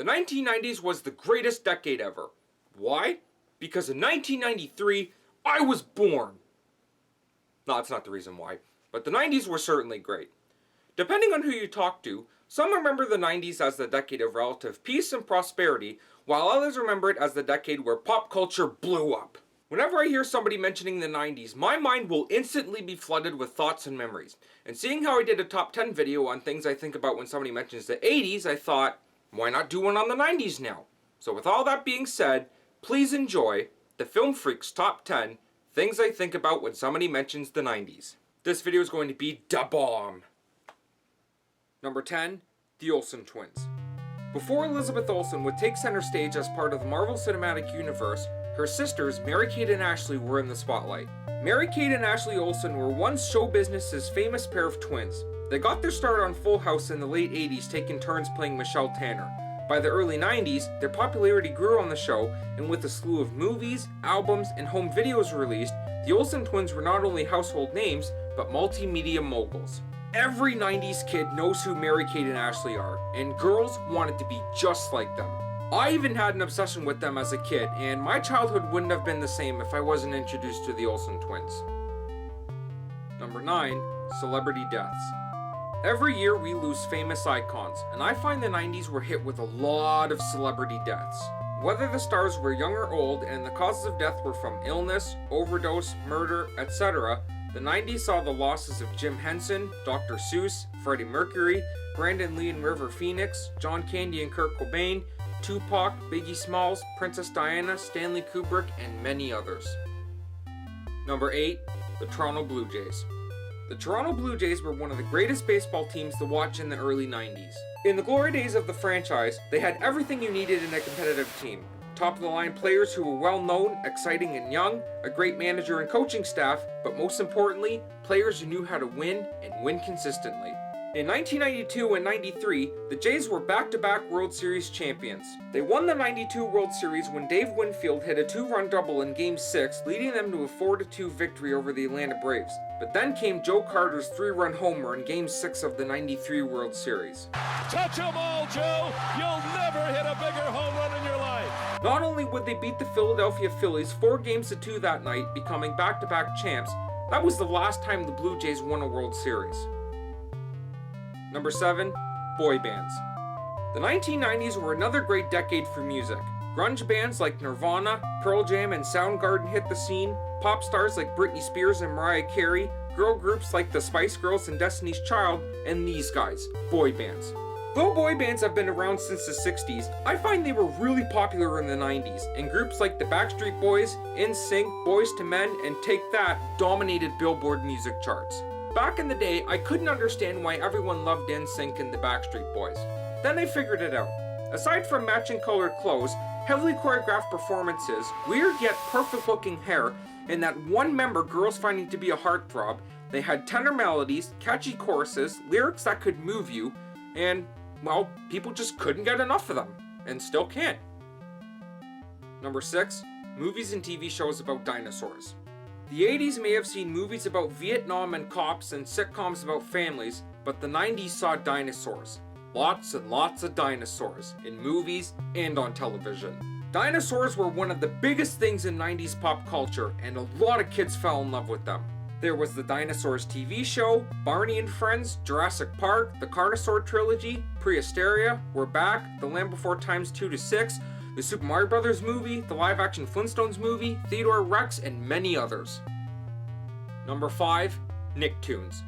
The 1990s was the greatest decade ever. Why? Because in 1993, I was born. No, that's not the reason why, but the 90s were certainly great. Depending on who you talk to, some remember the 90s as the decade of relative peace and prosperity, while others remember it as the decade where pop culture blew up. Whenever I hear somebody mentioning the 90s, my mind will instantly be flooded with thoughts and memories. And seeing how I did a top 10 video on things I think about when somebody mentions the 80s, I thought, why not do one on the 90s now? So with all that being said, please enjoy the Film Freaks Top 10 Things I Think About When Somebody Mentions the 90s. This video is going to be da bomb. Number 10, the Olsen twins. Before Elizabeth Olsen would take center stage as part of the Marvel Cinematic Universe, her sisters, Mary-Kate and Ashley, were in the spotlight. Mary-Kate and Ashley Olsen were once show business's famous pair of twins. They got their start on Full House in the late 80s, taking turns playing Michelle Tanner. By the early 90s, their popularity grew on the show, and with a slew of movies, albums, and home videos released, the Olsen twins were not only household names, but multimedia moguls. Every 90s kid knows who Mary-Kate and Ashley are, and girls wanted to be just like them. I even had an obsession with them as a kid, and my childhood wouldn't have been the same if I wasn't introduced to the Olsen twins. Number 9, celebrity deaths. Every year we lose famous icons, and I find the 90s were hit with a lot of celebrity deaths. Whether the stars were young or old and the causes of death were from illness, overdose, murder, etc., the 90s saw the losses of Jim Henson, Dr. Seuss, Freddie Mercury, Brandon Lee and River Phoenix, John Candy and Kurt Cobain, Tupac, Biggie Smalls, Princess Diana, Stanley Kubrick, and many others. Number 8, the Toronto Blue Jays. The Toronto Blue Jays were one of the greatest baseball teams to watch in the early 90s. In the glory days of the franchise, they had everything you needed in a competitive team. Top-of-the-line players who were well-known, exciting, and young, a great manager and coaching staff, but most importantly, players who knew how to win and win consistently. In 1992 and 93, the Jays were back-to-back World Series champions. They won the 92 World Series when Dave Winfield hit a 2-run double in Game 6, leading them to a 4-2 victory over the Atlanta Braves. But then came Joe Carter's 3-run homer in Game 6 of the 93 World Series. Touch 'em all, Joe! You'll never hit a bigger home run in your life! Not only would they beat the Philadelphia Phillies 4-2 that night, becoming back-to-back champs, that was the last time the Blue Jays won a World Series. Number 7, boy bands. The 1990s were another great decade for music. Grunge bands like Nirvana, Pearl Jam, and Soundgarden hit the scene, pop stars like Britney Spears and Mariah Carey, girl groups like the Spice Girls and Destiny's Child, and these guys, boy bands. Though boy bands have been around since the 60s, I find they were really popular in the 90s, and groups like the Backstreet Boys, NSYNC, Boyz II Men, and Take That dominated Billboard music charts. Back in the day, I couldn't understand why everyone loved NSYNC and the Backstreet Boys. Then I figured it out. Aside from matching colored clothes, heavily choreographed performances, weird yet perfect looking hair, and that one member girls finding to be a heartthrob, they had tender melodies, catchy choruses, lyrics that could move you, and, well, people just couldn't get enough of them, and still can't. Number 6, movies and TV shows about dinosaurs. The 80s may have seen movies about Vietnam and cops and sitcoms about families, but the 90s saw dinosaurs. Lots and lots of dinosaurs, in movies and on television. Dinosaurs were one of the biggest things in 90s pop culture, and a lot of kids fell in love with them. There was the Dinosaurs TV show, Barney and Friends, Jurassic Park, the Carnosaur trilogy, Prehysteria, We're Back, The Land Before Times 2-6, the Super Mario Brothers movie, the live-action Flintstones movie, Theodore Rex, and many others. Number 5, Nicktoons.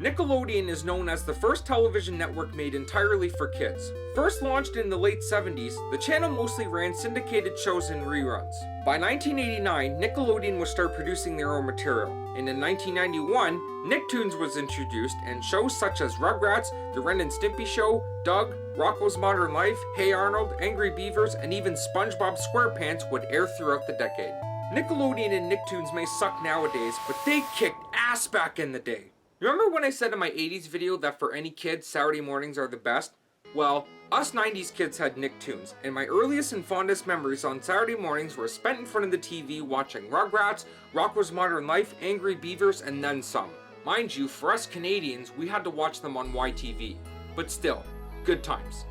Nickelodeon is known as the first television network made entirely for kids. First launched in the late 70s, the channel mostly ran syndicated shows and reruns. By 1989, Nickelodeon would start producing their own material, and in 1991, Nicktoons was introduced, and shows such as Rugrats, The Ren and Stimpy Show, Doug, Rocko's Modern Life, Hey Arnold, Angry Beavers, and even SpongeBob SquarePants would air throughout the decade. Nickelodeon and Nicktoons may suck nowadays, but they kicked ass back in the day. Remember when I said in my 80s video that for any kid, Saturday mornings are the best? Well, us 90s kids had Nicktoons, and my earliest and fondest memories on Saturday mornings were spent in front of the TV watching Rugrats, Rocko's Modern Life, Angry Beavers, and then some. Mind you, for us Canadians, we had to watch them on YTV. But still, good times.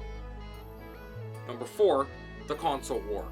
Number 4, the console war.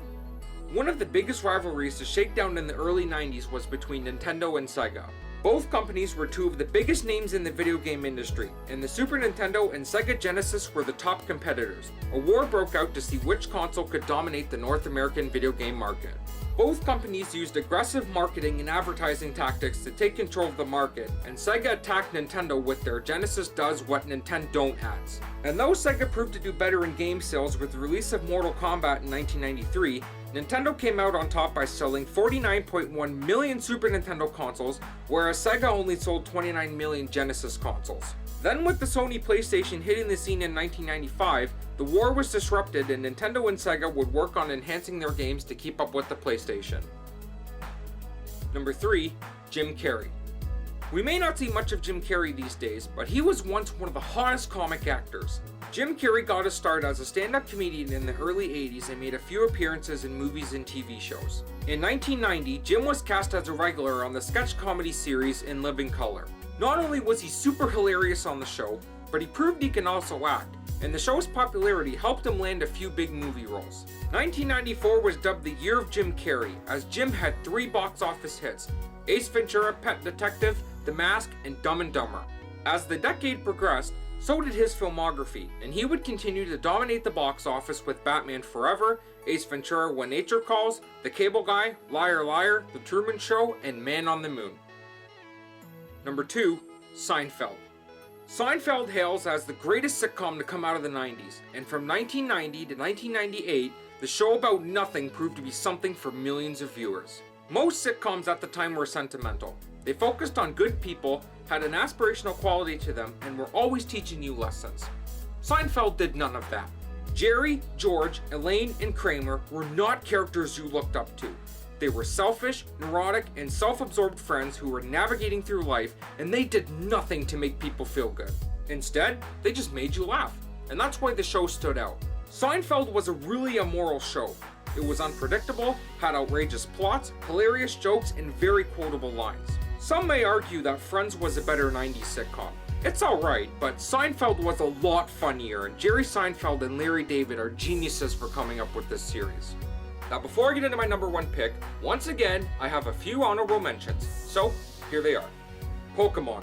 One of the biggest rivalries to shake down in the early 90s was between Nintendo and Sega. Both companies were two of the biggest names in the video game industry, and the Super Nintendo and Sega Genesis were the top competitors. A war broke out to see which console could dominate the North American video game market. Both companies used aggressive marketing and advertising tactics to take control of the market, and Sega attacked Nintendo with their Genesis does what Nintendo don't ads. And though Sega proved to do better in game sales with the release of Mortal Kombat in 1993, Nintendo came out on top by selling 49.1 million Super Nintendo consoles, whereas Sega only sold 29 million Genesis consoles. Then with the Sony PlayStation hitting the scene in 1995, the war was disrupted and Nintendo and Sega would work on enhancing their games to keep up with the PlayStation. Number 3, Jim Carrey. We may not see much of Jim Carrey these days, but he was once one of the hottest comic actors. Jim Carrey got his start as a stand-up comedian in the early 80s and made a few appearances in movies and TV shows. In 1990, Jim was cast as a regular on the sketch comedy series In Living Color. Not only was he super hilarious on the show, but he proved he can also act, and the show's popularity helped him land a few big movie roles. 1994 was dubbed the year of Jim Carrey, as Jim had 3 box office hits: Ace Ventura, Pet Detective, The Mask, and Dumb and Dumber. As the decade progressed, so did his filmography, and he would continue to dominate the box office with Batman Forever, Ace Ventura When Nature Calls, The Cable Guy, Liar Liar, The Truman Show, and Man on the Moon. Number 2, Seinfeld. Seinfeld hails as the greatest sitcom to come out of the 90s, and from 1990 to 1998, the show about nothing proved to be something for millions of viewers. Most sitcoms at the time were sentimental. They focused on good people, had an aspirational quality to them, and were always teaching you lessons. Seinfeld did none of that. Jerry, George, Elaine, and Kramer were not characters you looked up to. They were selfish, neurotic, and self-absorbed friends who were navigating through life, and they did nothing to make people feel good. Instead, they just made you laugh, and that's why the show stood out. Seinfeld was a really immoral show. It was unpredictable, had outrageous plots, hilarious jokes, and very quotable lines. Some may argue that Friends was a better 90s sitcom. It's alright, but Seinfeld was a lot funnier, and Jerry Seinfeld and Larry David are geniuses for coming up with this series. Now before I get into my number 1 pick, once again, I have a few honorable mentions. So, here they are. Pokemon.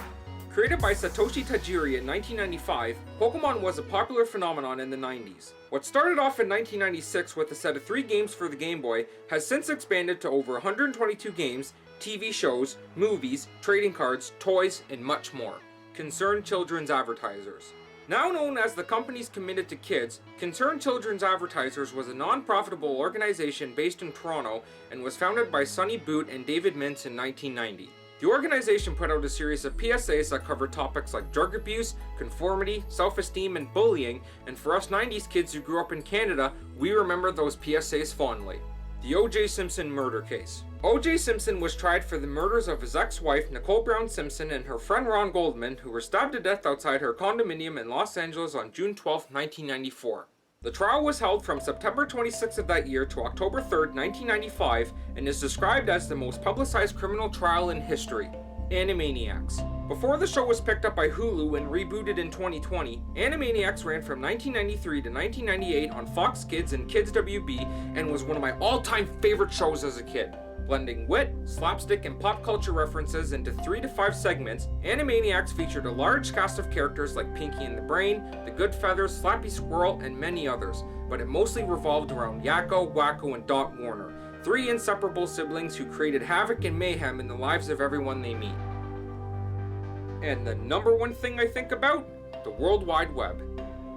Created by Satoshi Tajiri in 1995, Pokemon was a popular phenomenon in the 90s. What started off in 1996 with a set of 3 games for the Game Boy has since expanded to over 122 games, TV shows, movies, trading cards, toys, and much more. Concerned Children's Advertisers. Now known as the Companies Committed to Kids, Concerned Children's Advertisers was a non-profitable organization based in Toronto and was founded by Sonny Boot and David Mintz in 1990. The organization put out a series of PSAs that covered topics like drug abuse, conformity, self-esteem, and bullying, and for us 90s kids who grew up in Canada, we remember those PSAs fondly. The O.J. Simpson murder case. O.J. Simpson was tried for the murders of his ex-wife Nicole Brown Simpson and her friend Ron Goldman, who were stabbed to death outside her condominium in Los Angeles on June 12, 1994. The trial was held from September 26th of that year to October 3rd, 1995, and is described as the most publicized criminal trial in history. Animaniacs. Before the show was picked up by Hulu and rebooted in 2020, Animaniacs ran from 1993 to 1998 on Fox Kids and Kids WB and was one of my all-time favorite shows as a kid. Blending wit, slapstick, and pop culture references into 3 to 5 segments, Animaniacs featured a large cast of characters like Pinky and the Brain, The Good Feathers, Slappy Squirrel, and many others, but it mostly revolved around Yakko, Wacko, and Doc Warner, 3 inseparable siblings who created havoc and mayhem in the lives of everyone they meet. And the number 1 thing I think about? The World Wide Web.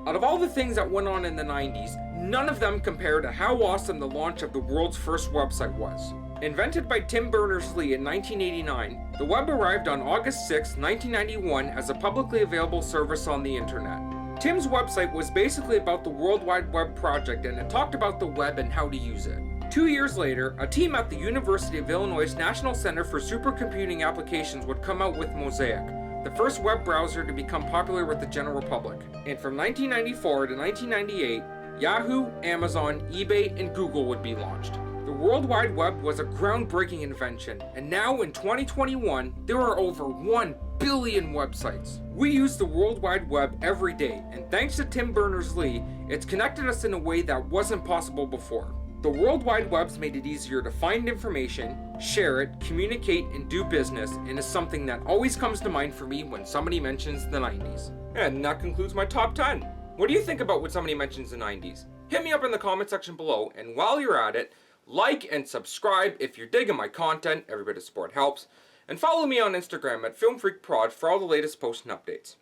Out of all the things that went on in the 90s, none of them compare to how awesome the launch of the world's first website was. Invented by Tim Berners-Lee in 1989, the web arrived on August 6, 1991 as a publicly available service on the internet. Tim's website was basically about the World Wide Web project, and it talked about the web and how to use it. 2 years later, a team at the University of Illinois' National Center for Supercomputing Applications would come out with Mosaic, the first web browser to become popular with the general public. And from 1994 to 1998, Yahoo, Amazon, eBay, and Google would be launched. The World Wide Web was a groundbreaking invention, and now in 2021, there are over 1 billion websites. We use the World Wide Web every day, and thanks to Tim Berners-Lee, it's connected us in a way that wasn't possible before. The World Wide Web's made it easier to find information, share it, communicate, and do business, and is something that always comes to mind for me when somebody mentions the 90s. And that concludes my top 10. What do you think about when somebody mentions the 90s? Hit me up in the comment section below, and while you're at it, like and subscribe if you're digging my content. Every bit of support helps. And follow me on Instagram at FilmFreakProd for all the latest posts and updates.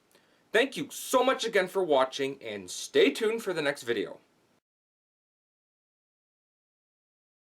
Thank you so much again for watching, and stay tuned for the next video.